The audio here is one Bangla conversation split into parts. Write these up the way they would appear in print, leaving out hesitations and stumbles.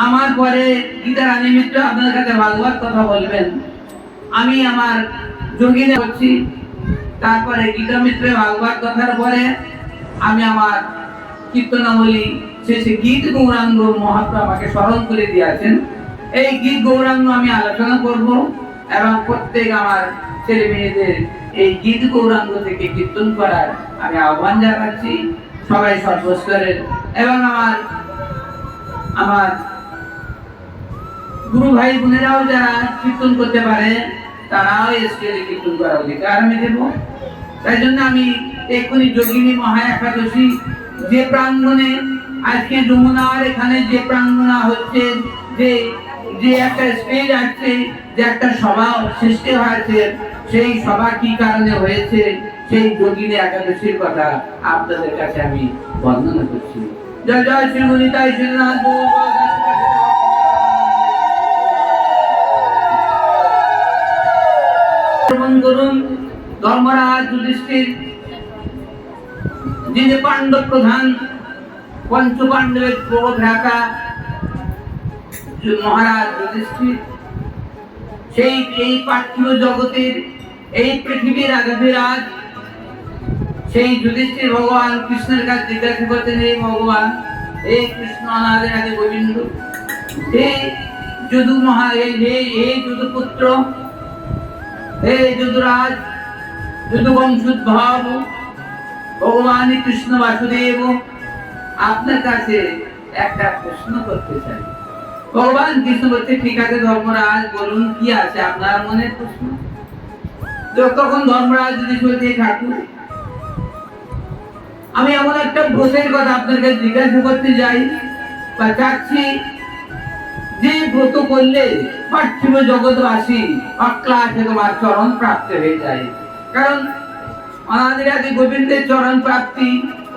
আমার পরে গীতারানী মিত্র আপনাদের কাছে ভাগবত কথা বলবেন। আমি আমার যোগিনী করছি, তারপরে গীতা মিত্র ভাগবত কথার পরে আমি আমার কীর্তনাবলী শেষে গীত গৌরাঙ্গ মহাত্মা আমাকে স্মরণ করে দিয়েছেন। এই গীত গৌরাঙ্গ আমি আলোচনা করব এবং প্রত্যেক আমার ছেলে মেয়েদের এই গীত গৌরাঙ্গ থেকে কীর্তন করার আমি আহ্বান জানাচ্ছি, সবাই সর্বস্তরের। এবং আমার গুরু ভাই বোনেরাও যারা কীর্তন করতে পারে তারাও স্টেজে কীর্তন করার অধিকার আমি দেব। তাই জন্য আমি এক্ষুনি যোগিনী মহা একাদশী যে প্রাঙ্গণে আজকে যমুনার এখানে যে প্রাঙ্গণা হচ্ছে, যে একটা স্টেজ আছে, যে একটা সভা সৃষ্টি হয়েছে, সেই সভা কি কারণে হয়েছে সেই যোগিনী একাদশীর কথা আপনাদের কাছে আমি বর্ণনা করছি। জয় জয় শ্রী গুণিতাই শ্রীনাথ করুন। ধর্মরাজ যুধিষ্ঠির যিনি পাণ্ডব প্রধান, পঞ্চ পাণ্ডবের প্রভ্রাতা মহারাজ যুধিষ্ঠির, সেই এই পার্থিব জগতের এই পৃথিবীর আধিরাজ, সেই যুধিষ্ঠির ভগবান কৃষ্ণের কাছে জিজ্ঞাসা করতেন, এই ভগবান, এই কৃষ্ণ অনাদি আদি গোবিন্দ, এই যদু মহা, এই যদু পুত্র, হে যদুরাজ, যদু বংশোদ্ভব ভগবান কৃষ্ণ বাসুদেব, আপনার কাছে একটা প্রশ্ন করতে চাই। ভগবান কৃষ্ণ বলছে, ঠিক আছে ধর্মরাজ, বলুন কি আছে আপনার মনের প্রশ্ন। তখন ধর্মরাজ যদি বলছে, ঠাকুর আমি এমন একটা ব্রতের কথা আপনাকে জিজ্ঞাসা করতে যাই বা চাচ্ছি, যে ব্রত করলে পার্থিব জগৎবাসী অক্লান্ত তোমার চরণ প্রাপ্ত হয়ে যায়। কারণ অনাদি আদি গোবিন্দের চরণ প্রাপ্তি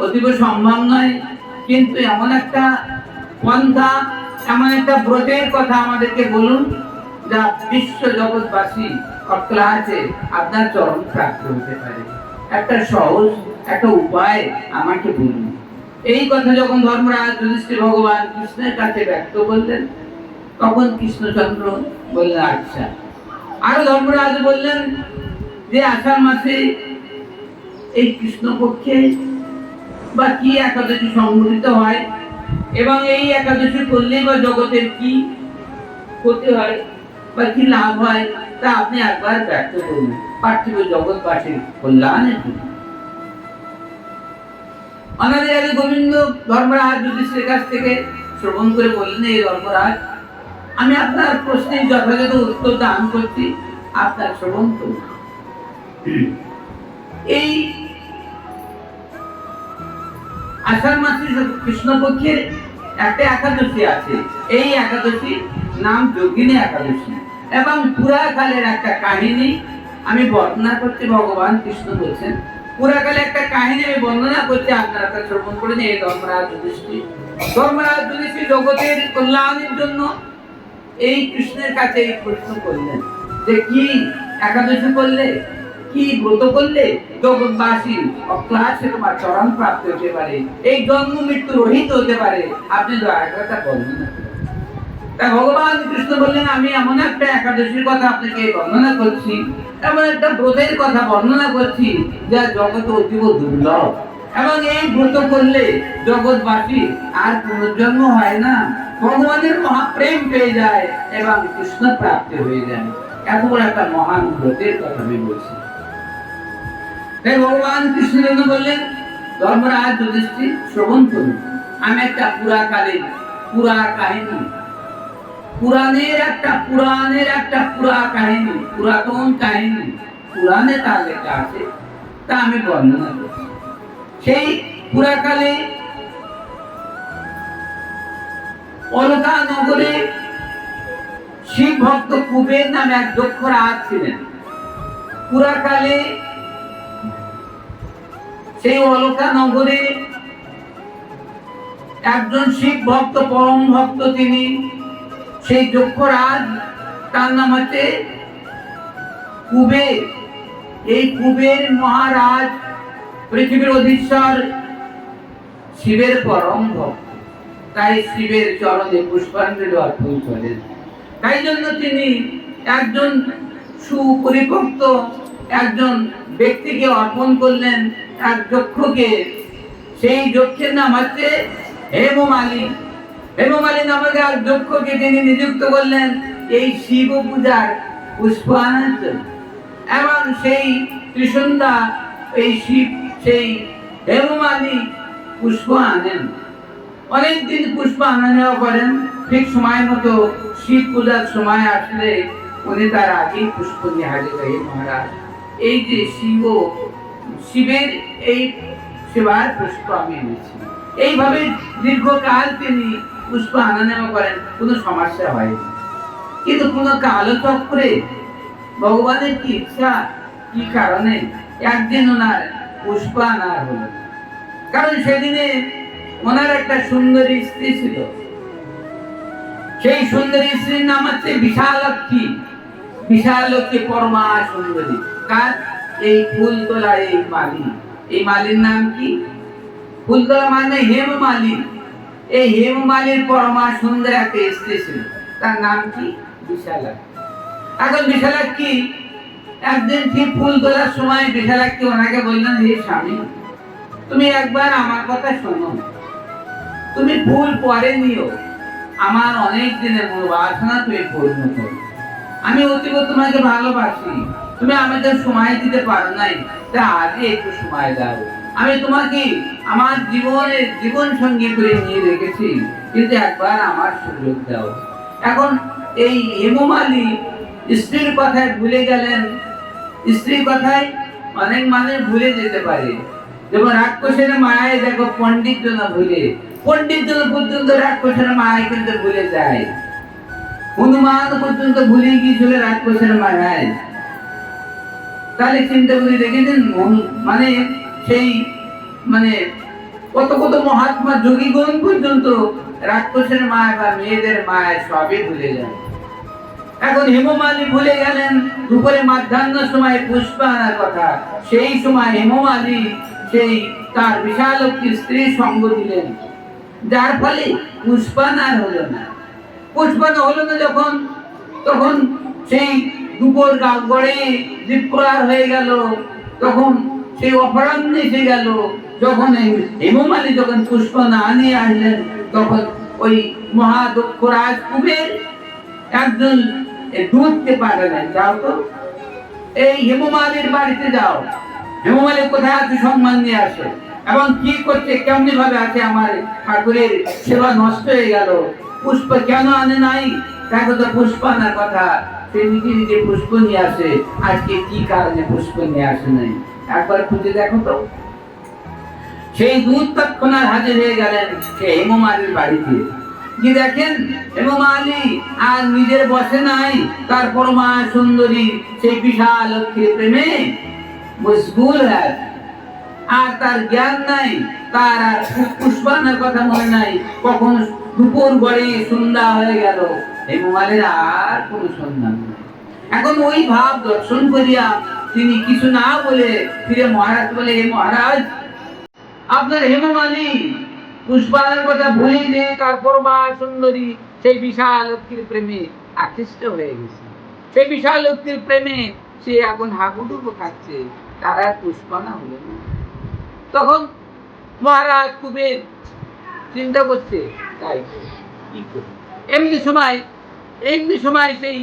অতীব সম্ভব নয়, কিন্তু এমন একটা পন্থা, এমন একটা ব্রতের কথা আমাদেরকে বলুন যা বিশ্ব জগৎবাসী অক্লান্তে আপনার চরণ প্রাপ্ত হতে পারে। একটা সহজ একটা উপায় আমাকে বলুন। এই কথা যখন ধর্মরাজ যুধিষ্ঠির ভগবান কৃষ্ণের কাছে ব্যক্ত করলেন, তখন কৃষ্ণচন্দ্র বললেন আচ্ছা। আর ধর্মরাজ বললেন যে আষাঢ় মাসে এই কৃষ্ণপক্ষে বা কি একাদশী সংঘটিত হয় এবং এই একাদশী করলেই বা জগতের কি ক্ষতি হয় বা কি লাভ হয় তা আপনি একবার ব্যক্ত করুন পার্থিব জগৎবাসীর কল্যাণের জন্য। অনাদি আদি গোবিন্দ ধর্মরাজ যুধিষ্ঠিরের কাছ থেকে শ্রবণ করে বললেন, এই ধর্মরাজ, আমি আপনার প্রশ্নের যথাযথ উত্তর দান করছি, আপনার শ্রবণ করুন। এই আষাঢ় মাসে কৃষ্ণপক্ষের একটা একাদশী আছে, এই একাদশী নাম যোগিনী একাদশী, এবং পুরাকালের একটা কাহিনী আমি বর্ণনা করতে ভগবান কৃষ্ণ বলছেন। পুরাকালে একটা কাহিনী আমি বর্ণনা করতে, আপনারা তা শ্রবণ করেন। এই ধর্মরাজ যুধিষ্ঠির জগতের কল্যাণের জন্য এই কৃষ্ণের কাছে এই প্রশ্ন করলেন যে কি একাদশী করলে, কি ব্রত করলে জগৎবাসী অক্লান্ত তোমার চরণ প্রাপ্ত হতে পারে, এই জন্ম মৃত্যু রহিত হতে পারে, আপনি দয়া করে তা বর্ণনা করুন। তাই ভগবান কৃষ্ণ বললেন, আমি এমন একটা একাদশীর কথা আপনাকে বর্ণনা করছি, এমন একটা ব্রতের কথা বর্ণনা করছি যা জগতে অতীব দুর্লভ, এবং এই ব্রত করলে জগৎবাসী আর পুনর্জন্ম হয় না, ভগবানের মহাপ্রেম পেয়ে যায় এবং কৃষ্ণ প্রাপ্তি হয়ে যায়। এত বড় একটা মহান ব্রতের কথা আমি বলছি। তাই ভগবান কৃষ্ণ বললেন, ধর্মরাজ যুধিষ্ঠির শ্রবণ করুন, আমি একটা পুরা কাহিনী, পুরাণের একটা পুরা কাহিনী, পুরাতন কাহিনী, পুরাণে তা লেখা আছে, তা আমি বর্ণনা করছি। সেই পুরাকালে অলকা নগরে শিব ভক্ত কুবের নামে এক দক্ষ রাজ ছিলেন। পুরাকালে সেই অলকা নগরে একজন শিব ভক্ত, পরম ভক্ত তিনি, সেই দক্ষ রাজ, তার নাম হচ্ছে কুবের। এই কুবের মহারাজ পৃথিবীর অধীশ্বর শিবের পরম ভক্ত। তাই শিবের চরণে পুষ্পাঞ্জলি অর্পণ করেন। তাই জন্য তিনি একজন সুপরিপক্ত একজন ব্যক্তিকে অর্পণ করলেন, এক যক্ষকে। সেই যক্ষের নাম হচ্ছে হেমমালী। হেমমালী নামক এক যক্ষকে তিনি নিযুক্ত করলেন এই শিব পূজার পুষ্প আনার জন্য। এবং সেই ত্রিসন্ধ্যা এই শিব সেই হেমমালী পুষ্প আনেন। অনেকদিন পুষ্প আনা নেওয়া করেন। ঠিক সময় মতো শিব পূজার সময় আসলে উনি তার আগেই পুষ্প নিয়ে হাজির হয়ে, মহারাজ এই যে শিবের এই সেবার পুষ্প আমি এনেছি। এইভাবে দীর্ঘকাল তিনি পুষ্প আনা নেওয়া করেন, কোনো সমস্যা হয়নি। কিন্তু কোনো কালচক্রে ভগবানের কি ইচ্ছা, কি কারণে একদিন ওনার পুষ্প আনা হলো। কারণ সেদিনে ওনার একটা সুন্দরী স্ত্রী ছিল। সেই সুন্দরী স্ত্রীর নাম হচ্ছে বিশালক্ষী। বিশালক্ষী পরমা সুন্দরী। কার? এই ফুলতলা এই মালী। এই মালীর নাম কি? ফুলতলা মানে হেমমালী। এই হেমমালীর পরমা সুন্দর একটা স্ত্রী ছিল, তার নাম কি? বিশালাক্ষী। এখন বিশালাক্ষী একদিন ঠিক ফুল তোলার সময় বিশালাক্ষী ওনাকে বললেন, হে স্বামী, তুমি একবার আমার কথা শোনো। তুমি ফুল পরে নিও, আমার অনেক দিনের মনোবাসনা তুমি পূর্ণ করো। আমি অতীব তোমাকে ভালোবাসি, তুমি আমাকে সময় দিতে পারো নাই, তা আজকে একটু সময় দাও। আমি তোমাকে আমার জীবন সঙ্গী করে নিয়ে রেখেছি, কিন্তু একবার আমার সুযোগ দাও। এখন এই হেমমালী স্ত্রীর কথায় ভুলে গেলেন। স্ত্রীর কথায় অনেক মানুষ ভুলে যেতে পারে। যেমন রাক্ষসের মায়ায় দেখো পণ্ডিত জন ভুলে, পণ্ডিত জন পর্যন্ত রাক্ষসের মায়ায় কিন্তু ভুলে যায়। হনুমান পর্যন্ত ভুলে গিয়েছিল রাক্ষসের মায়ায়। তাহলে চিন্তা করে দেখেছেন, মানে সেই মানে কত কত মহাত্মা যোগীগণ পর্যন্ত রাক্ষসের মায়া বা মেয়েদের মায়া সবই ভুলে যায়। এখন হেমমালী ভুলে গেলেন দুপুরে মাধ্যাহ্ন সময় পুষ্প আনার কথা। সেই সময় হেমমালী সেই তার বিশালক্ষী স্ত্রী সঙ্গ দিলেন, যার ফলে পুষ্পান হলো না। পুষ্পান হলো না যখন, তখন সেই দুপুর গড়ে দীপ্রার হয়ে গেল। তখন সেই অপরাহ্ন এসে গেল। যখন হেমমালী যখন পুষ্প না নিয়ে আসলেন, তখন ওই মহাদক্ষ রাজকুবের একজন দুধকে পাঠালেন, যাও তো এই হেমমালীর বাড়িতে যাও, হেমমালী কোথায় আছে সম্মান নিয়ে আসে, এবং কি করছে, কেমনি ভাবে আছে, আমার ঠাকুরের সেবা নষ্ট হয়ে গেল, পুষ্প কেন আনে নাই, দেখো তো পুষ্প আনার কথা। সে নিজে নিজে পুষ্প নিয়ে আসে, আজকে কি কারণে পুষ্প নিয়ে আসে নাই, একবার খুঁজে দেখো তো। সেই দুধ তৎক্ষণাৎ হাজির হয়ে গেলেন সে হেমমালীর বাড়িতে। কি দেখেন, হেমমালী আর নিজের বসে নাই, তার পরমা সুন্দরী সেই বিশালক্ষীর প্রেমে মশগুল হয়। আর তার জ্ঞান নাই, তার আর পুষ্পানের কথা মনে নাই। কখন দুপুর গড়ে সন্ধ্যা হয়ে গেল, হেমমালীর আর কোন সন্ধান নাই। এখন ওই ভাব দর্শন করিয়া তিনি কিছু না বলে ফিরে মহারাজ বলে, হে মহারাজ, আপনার হেমমালী পুষ্পানের কথা ভুলে দিয়ে তার পরমা সুন্দরী সেই বিশালক্ষীর প্রেমে আকৃষ্ট হয়ে গেছে। সেই বিশালক্ষীর প্রেমে সে এখন হাবুডুবু খাচ্ছে, তার আর পুষ্পানা হলো না। তখন মহারাজ কুবের চিন্তা করছে, তাই কি করে। এমনি সময় সেই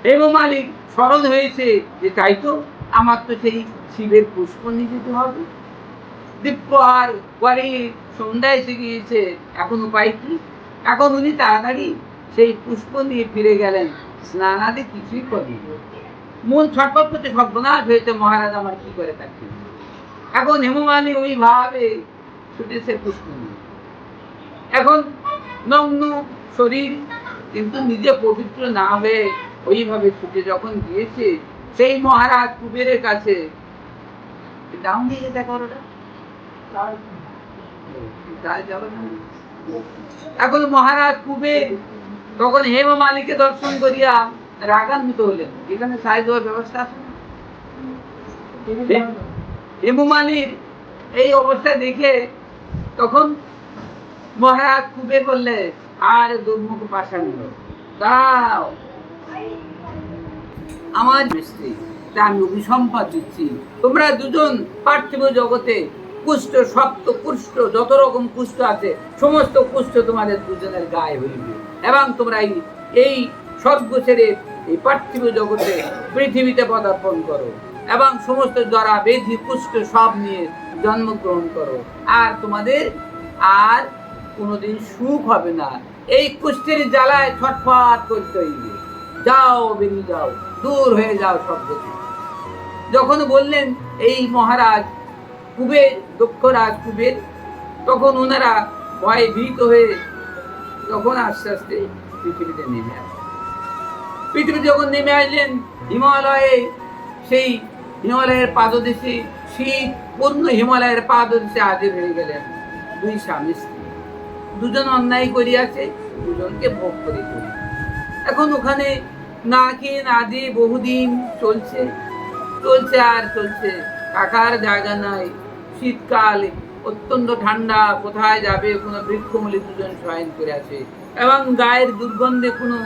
হেমমালীর স্মরণ হয়েছে যে তাই তো, আমার তো সেই শিবের পুষ্প নিয়ে যেতে হবে। দীপ্রহার পরে সন্ধ্যা এসে গিয়েছে, এখন উপায় কি। এখন উনি তাড়াতাড়ি সেই পুষ্প নিয়ে ফিরে গেলেন, স্নান আদি কিছুই করেন। মন ছটফট করতে সর্বনাশ হয়েছে, মহারাজ আমার কি করে থাকছে। এখন হেমমালী ওই ভাবে ছুটেছে পুষ্প নিয়ে। এখন নগ্ন শরীর, কিন্তু নিজে পবিত্র না হয়ে ওইভাবে ছুটে যখন গিয়েছে সেই মহারাজ কুবেরের কাছে, ডাউন দিকে দেখো ওটা। এখন মহারাজ কুবের তখন হেমমালীকে দর্শন করিয়া রাগান্বিত হলেন। এখানে সাহায্য দেওয়ার ব্যবস্থা আছে। হেমমালীর এই অবস্থা দেখে তখন মহারাজ কুবে করলে, আর দুর্মুখ পাষাণ দাও আমার স্ত্রী, আমি অভিসম্পাদ দিচ্ছি, তোমরা দুজন পার্থিব জগতে কুষ্ঠ, সপ্ত কুষ্ঠ, যত রকম কুষ্ঠ আছে সমস্ত কুষ্ঠ তোমাদের দুজনের গায়ে হইবে, এবং তোমরা এই স্বর্গ ছেড়ে এই পার্থিব জগতে পৃথিবীতে পদার্পণ করো, এবং সমস্ত জরা ব্যাধি কুষ্ঠ সব নিয়ে জন্মগ্রহণ করো, আর তোমাদের আর কোনোদিন সুখ হবে না, এই কুষ্ঠের জ্বালায় ছটফট করতে হইবে, যাও বেরিয়ে যাও, দূর হয়ে যাও শব্দ। যখন বললেন এই মহারাজ কুবের, দক্ষরাজ কুবের, তখন ওনারা ভয়ে ভীত হয়ে তখন আস্তে আস্তে পৃথিবীতে নেমে আসেন। পৃথিবীতে যখন নেমে আসলেন, হিমালয়ে সেই হিমালয়ের পাদদেশে, শীত পূর্ণ হিমালয়ের পাদদেশে হাজির হয়ে গেলেন দুই স্বামী স্ত্রী। দুজন অন্যায় করিয়াছে, দুজনকে ভোগ করে করি। এখন ওখানে না খেয়ে না দিয়ে বহুদিন চলছে, চলছে আর চলছে, থাকার জায়গা নাই, শীতকাল অত্যন্ত ঠান্ডা, কোথায় যাবে, কোনো বৃক্ষমূলে দুজন শয়ন করে আছে, এবং গায়ের দুর্গন্ধে কোনো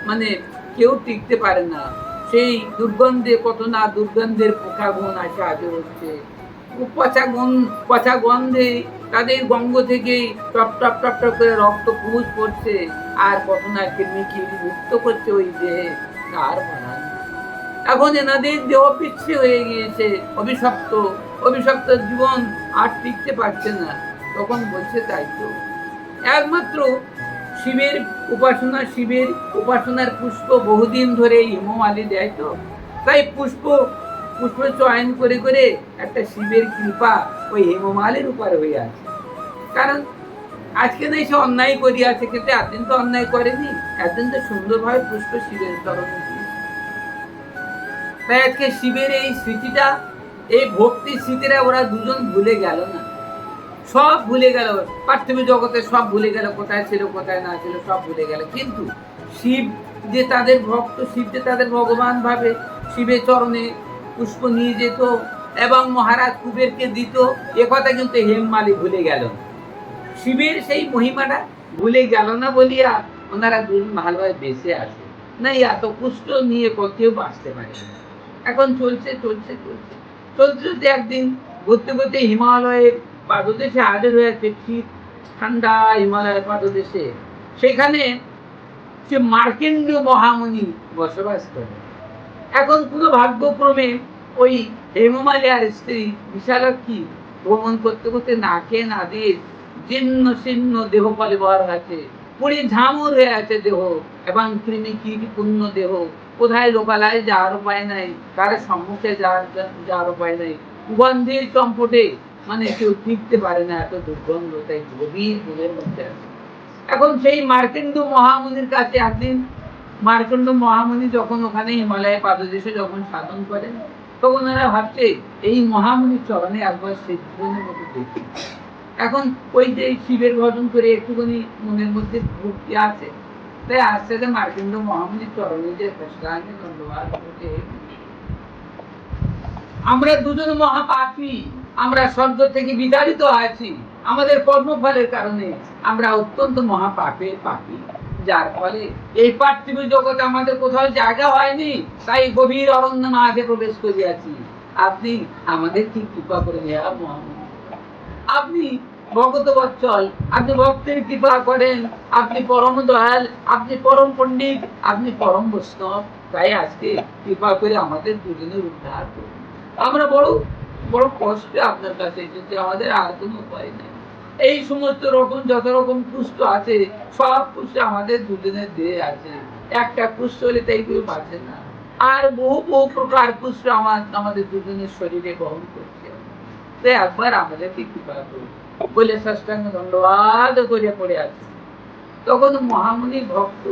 মানে কেউ টিকতে পারে না, সেই দুর্গন্ধে কত না দুর্গন্ধের পোকাগুণ আসে হাজির হচ্ছে, পচা গন্ধে তাদের গঙ্গ থেকে টপ টপ টপ টপ করে রক্ত পুষ পড়ছে, আর কত না কৃমিকির মুক্ত করছে ওই দেহে, তার বানান। এখন এনাদের দেহ পিছিয়ে হয়ে গিয়েছে, অভিশপ্ত, অভিশপ্ত জীবন আর টিকতে পারছে না। তখন বলছে তাই তো একমাত্র শিবের উপাসনা, শিবের উপাসনার পুষ্প বহুদিন ধরে হিমমালি দেয়, তো তাই পুষ্প চয়ন করে করে একটা শিবের কৃপা ওই হেমমালের উপর হয়ে আছে। কারণ আজকে না সে অন্যায় করিয়াছে, কিন্তু একদিন তো অন্যায় করেনি, একদিন তো সুন্দরভাবে পুষ্প শিবের চরণে দিয়েছে। তাই আজকে শিবের এই স্মৃতিটা, এই ভক্তির স্মৃতিটা ওরা দুজন ভুলে গেল না, সব ভুলে গেল, পার্থিব জগতে সব ভুলে গেল, কোথায় ছিল কোথায় না ছিল সব ভুলে গেল। কিন্তু শিব যে তাদের ভক্ত, শিব যে তাদের ভগবান ভাবে শিবের চরণে পুষ্প নিয়ে যেত এবং মহারাজ কুবেরকে দিত, এ কথা কিন্তু হেমমালি ভুলে গেল। শিবের সেই মহিমাটা ভুলে গেল না বলিয়া ওনারা দুজন ভালোভাবে বেঁচে আছে, না এত কুষ্ঠ নিয়ে কেউ বাঁচতে পারে। এখন চলছে চলছে চলছে চলতে চলতে একদিন ঘুরতে ঘুরতে হিমালয়ের পাদদেশে হাজির হয়েছে, শীত ঠান্ডা হিমালয়ের পাদদেশে, সেখানে সে মার্কেন্ডীয় মহামুনি বসবাস করে। এখন কোনো ভাগ্যক্রমে ওই হেমমালিয়ার স্ত্রী বিশালাক্ষী ভ্রমণ করতে করতে না খেয়ে না দিয়ে জীর্ণ শীর্ণ দেহ পরিবার আছে, পুড়ে ঝামুর হয়ে আছে দেহ, এবং কৃমি কীট পূর্ণ দেহ, কোথায় লোকালয়ে যাওয়ার উপায় নাই, কারো সম্মুখে যাওয়ার উপায় নাই, গন্ধের চম্পটে মানে কেউ টিকতে পারে না, এত দুর্গন্ধ, তাই গভীর গুণের মধ্যে আছে। এখন সেই মার্কেন্ড মহামুনির কাছে একদিন, মার্কেন্ড মহামুনি যখন ওখানে হিমালয়ের পাদদেশে যখন সাধন করেন, তখন ওরা ভাবছে এই মহামুনির চরণে একবার সেই জীবনের মতো দেখি। এখন ওই যে শিবের ভজন করে একটুখানি মনের মধ্যে ভক্তি আছে, তাই আস্তে আস্তে মার্কেন্ড মহামুনির চরণে যে সাষ্টাঙ্গে ধন্যবাদ করতে, আমরা দুজন মহাপাপী, আমরা স্বর্গ থেকে বিতাড়িত আছি, আমাদের কর্মফলের কারণে আমরা অত্যন্ত মহাপাপের পাপী, যার ফলে এই পার্থিব জগতে আমাদের কোথাও জায়গা হয়নি, তাই গভীর অরণ্য মাঝে প্রবেশ করিয়াছি। আপনি আমাদের কি কৃপা করে দেয়া মহামুনি, আপনি ভগত বৎসল, আপনি ভক্তের কৃপা করেন, আপনি পরম দয়াল, আপনি পরম পণ্ডিত, আপনি পরম বৈষ্ণব, তাই আজকে কৃপা করে আমাদের দুজনের উদ্ধার করুন। আমরা বড় বড় কষ্টে আপনার কাছে এসেছি, আমাদের আর কোনো উপায় নেই। এই সমস্ত রকম যত রকম কুষ্ঠ আছে সব কুষ্ঠ আমাদের দুজনের দেহে আছে, একটা কুষ্ঠ হলে তাই কেউ বাঁচে না, আর বহু বহু প্রকার কুষ্ঠ আমাদের দুজনের শরীরে বহন করছে, তাই একবার আমাদেরকে কৃপা করুন বলে সাষ্টাঙ্গ দণ্ডবাদ করে পড়ে আছে। তখন মহামুনি ভক্ত,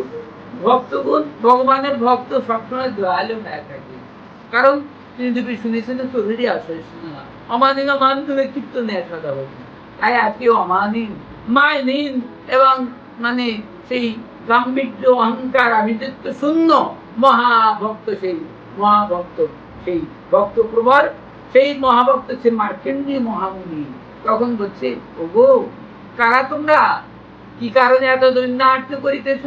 ভক্তগুণ ভগবানের ভক্ত সবসময় দয়ালু হয়ে থাকে, কারণ তিনি যদি শুনেছেন চৌধুরী আসেন না অমানিন মানবে কীর্তনে সদা হবে, তাই আজকে অমানিন মায়নিন এবং মানে সেই গাম্ভীর্য অহংকার আভিজাত্য শূন্য মহাভক্ত, সেই মহাভক্ত, সেই ভক্ত প্রবর, সেই মহাভক্ত সে মার্কেন্ডীয় মহামুনি তখন বলছে, ওগো কারা তোমরা, কি কারণে এত দৈন্যার্থ করিতেছ,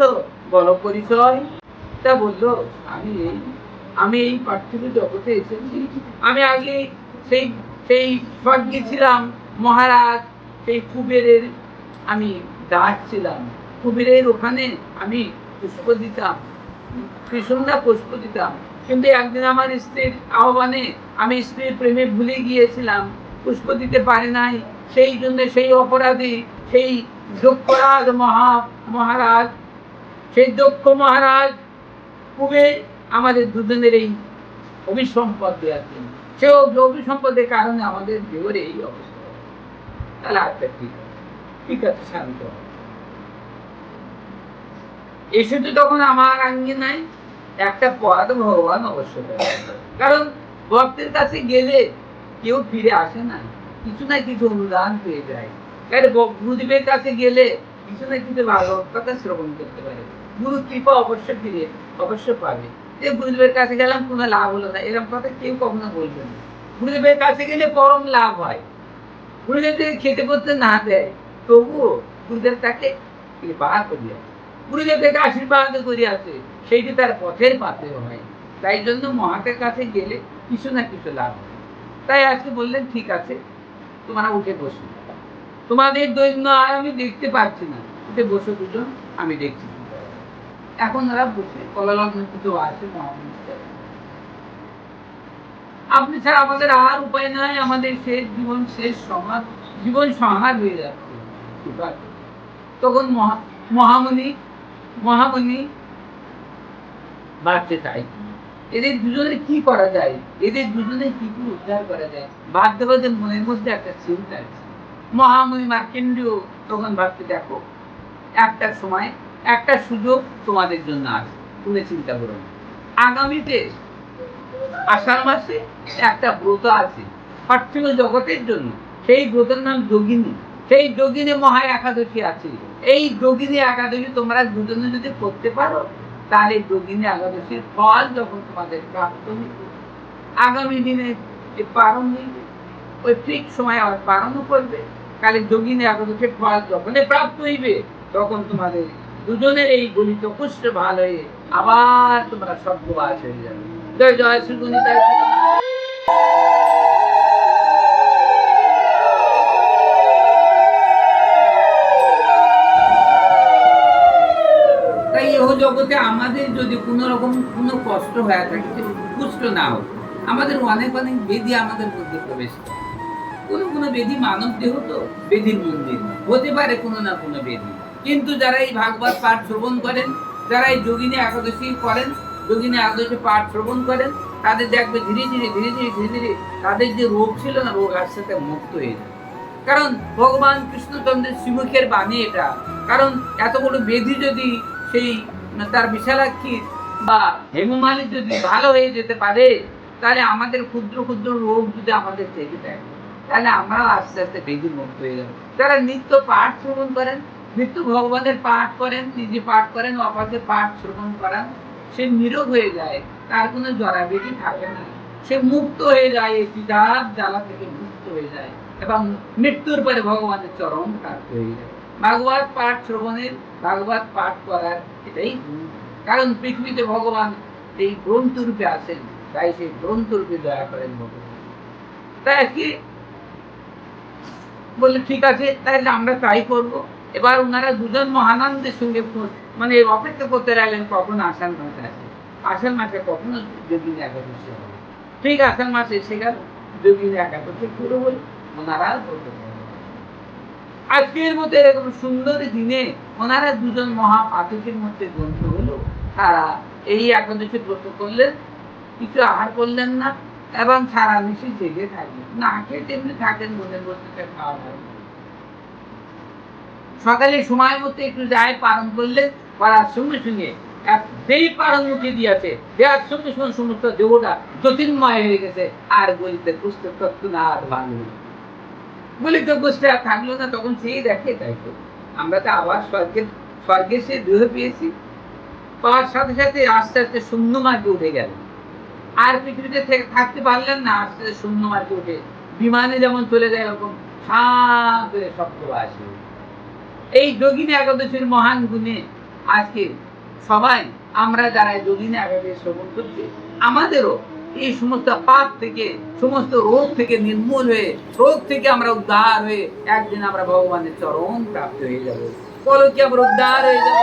বলো পরিচয়। তা বললো, আমি এই পার্থিব জগতে এসেছি। আমি আগে সেই সেই স্বর্গে ছিলাম মহারাজ, সেই কুবেরের আমি দাস ছিলাম। কুবেরের ওখানে আমি পুষ্প দিতাম, কৃষ্ণা পুষ্প দিতাম। কিন্তু একদিন আমার স্ত্রীর আহ্বানে আমি স্ত্রীর প্রেমে ভুলে গিয়েছিলাম, পুষ্প দিতে পারি নাই। সেই জন্য সেই অপরাধী, সেই দক্ষরাজ মহারাজ, সেই দক্ষ মহারাজ কুবের আমাদের দুজনের এই অভিসম্পদ দিয়েছেন। সে অভিসম্পদের কারণে আমাদের জীবনের এই অবস্থা। তাহলে আচ্ছা ঠিক আছে শান্ত এসে তো তখন আমার আঙ্গি নাই একটা পদ ভগবান অবশ্যই। কারণ ভক্তের কাছে গেলে কেউ ফিরে আসে না, কিছু না কিছু অনুদান পেয়ে যায়। গুরুদেবের কাছে গেলে কিছু না কিছু ভাগবত কথা শ্রবণ করতে পারে, গুরু কৃপা অবশ্য পাবে। যে গুরুদেবের কাছে গেলাম কোনো লাভ হলো না, এরকম কথা কেউ কখনো বলবে না। গুরুদেবের কাছে গেলে পরম লাভ হয়। গুরুদেব যদি খেতে পড়তে না দেয়, তবুও গুরুদেব তাকে কৃপা করিয়া, গুরুদেব থেকে আশীর্বাদ করিয়াছে, সেইটি তার পথের পাতে হয়। তাই জন্য মহাতের কাছে গেলে কিছু না কিছু লাভ হয়। তাই আজকে বললেন ঠিক আছে, তোমরা উঠে বসো, তোমাদের দৈন্য আর আমি দেখতে পাচ্ছি না, উঠে বসো দুজন, আমি দেখছি। এখন ওরা বসে কলালগ্ন কিছু আছে মহামন্ত্রী, আপনি ছাড়া আমাদের আর উপায় নাই, আমাদের শেষ জীবন সংহার হয়ে যাচ্ছে। তখন মহামণি ভাবতে চাই এদের দুজনে কি করা যায়, এদের দুজনে কি কি উদ্ধার করা যায়। ভাবতে ভাবতে মনের মধ্যে একটা চিন্তা আছে। মহামণি মার্কেন্ডীয় তখন ভাবতে, দেখো একটা সময় একটা সুযোগ তোমাদের জন্য আছে, তুমি চিন্তা করো। আগামীতে আষাঢ় মাসে একটা ব্রত আছে পার্থিব জগতের জন্য, সেই ব্রতের নাম যোগিনী। সেই যোগিনী মহা একাদশী আছে। এই যোগিনী একাদশী তোমরা দুজনে যদি করতে পারো, তাহলে যোগিনী একাদশীর ফল যখন তোমাদের প্রাপ্ত হইবে, আগামী দিনে যে পালন হইবে, ওই ঠিক সময় আবার পালনও করবে। তাহলে যোগিনী একাদশীর ফল যখনই প্রাপ্ত হইবে, তখন তোমাদের দুজনের এই গণিত পুষ্ট ভালো হয়ে আবার তোমরা স্বর্গবাস হয়ে যাবে। জয় জয় শ্রী গণিতা। তাই এহ জগতে আমাদের যদি কোনো রকম কোনো কষ্ট হয়ে থাকে, পুষ্ট না হোক, আমাদের অনেক অনেক বেদি আমাদের মধ্যে প্রবেশ করে। কোনো বেদি মানব দেহ, তো বেদির মন্দির হতে পারে কোনো না কোনো বেদি। কিন্তু যারা এই ভাগবত পাঠ শ্রবণ করেন, যারা এই যোগিনী একাদশী করেন, যোগিনী একাদশী পাঠ শ্রবণ করেন, তাদের দেখবে ধীরে ধীরে তাদের যে রোগ ছিল না, রোগ আস্তে আস্তে মুক্ত হয়ে যায়। কারণ ভগবান কৃষ্ণচন্দ্রের শ্রীমুখের বাণী এটা। কারণ এত বড় বেদি যদি সেই তার বিশালাক্ষী বা হেমমালিনী যদি ভালো হয়ে যেতে পারে, তাহলে আমাদের ক্ষুদ্র ক্ষুদ্র রোগ যদি আমাদের থেকে দেয়, তাহলে আমরাও আস্তে আস্তে বেদি মুক্ত হয়ে যাবো। যারা নিত্য পাঠ শ্রবণ করেন, নিত্য ভগবানের পাঠ করেন, নিজে পাঠ করেন, অপাকে পাঠ শ্রবণ করান, সে নিরোগ হয়ে যায়, তার কোনো জরাবেদি থাকে না, সে মুক্ত হয়ে যায়, এই বিধাত জ্বালা থেকে মুক্ত হয়ে যায় এবং মৃত্যুর পরে ভগবানের চরম প্রাপ্ত হয়ে যায়। ভাগবত পাঠ শ্রবণের, ভাগবত পাঠ করার এটাই। কারণ পৃথিবীতে ভগবান এই গ্রন্থরূপে আছেন, তাই সেই গ্রন্থরূপে দয়া করেন ভগবান। তাই কি বললে ঠিক আছে, তাহলে আমরা তাই করব। এবার ওনারা দুজন মহানন্দের সঙ্গে মানে অপেক্ষা করতে লাগলেন কখন আষাঢ় মাসে আসে, আষাঢ় মাসে কখনো যোগিনী একাদশী হবে। ঠিক আষাঢ় মাসে এসে গেল, যোগিনী একাদশী শুরু হল, ওনারা করতে পারলেন। আজকের মধ্যে এরকম সুন্দর দিনে ওনারা দুজন মহাপাতকের মধ্যে গ্রন্থ হলো, তারা এই একাদশী ব্রত করলেন, কিছু আহার করলেন না এবং সারা নিশি জেগে থাকলেন, না খেয়ে তেমনি থাকেন, মনের মধ্যে খাওয়া হয়। সকালে সময় মতো একটু যায় পালন করলে, করার সঙ্গে সঙ্গে যেই পালন উঠে দিয়েছে, দেওয়ার সঙ্গে সঙ্গে সমস্ত দেহটা জ্যোতির্ময় হয়ে গেছে, আর গলিতে পুস্তক তত্ত্ব না আর ভাঙল, গলিত গোষ্ঠী আর থাকলো না। তখন সেই দেখে, তাই তো আমরা তো আবার স্বর্গে সে দেহ পেয়েছি, পাওয়ার সাথে সাথে আস্তে আস্তে শূন্য মার্গে উঠে গেল, আর পৃথিবীতে থাকতে পারলেন না, আস্তে আস্তে শূন্য মার্গে উঠে বিমানে যেমন চলে যায়, এরকম শান্ত শব্দ আসে। এই যোগিনী একাদশীর মহান গুণে আজকে সবাই আমরা যারা যোগিনী একাদশী শ্রবণ করছি, আমাদেরও এই সমস্ত পাপ থেকে, সমস্ত রোগ থেকে নির্মূল হয়ে, রোগ থেকে আমরা উদ্ধার হয়ে একদিন আমরা ভগবানের চরণ প্রাপ্ত হয়ে যাব। বলো কি আমরা উদ্ধার হয়ে যাব?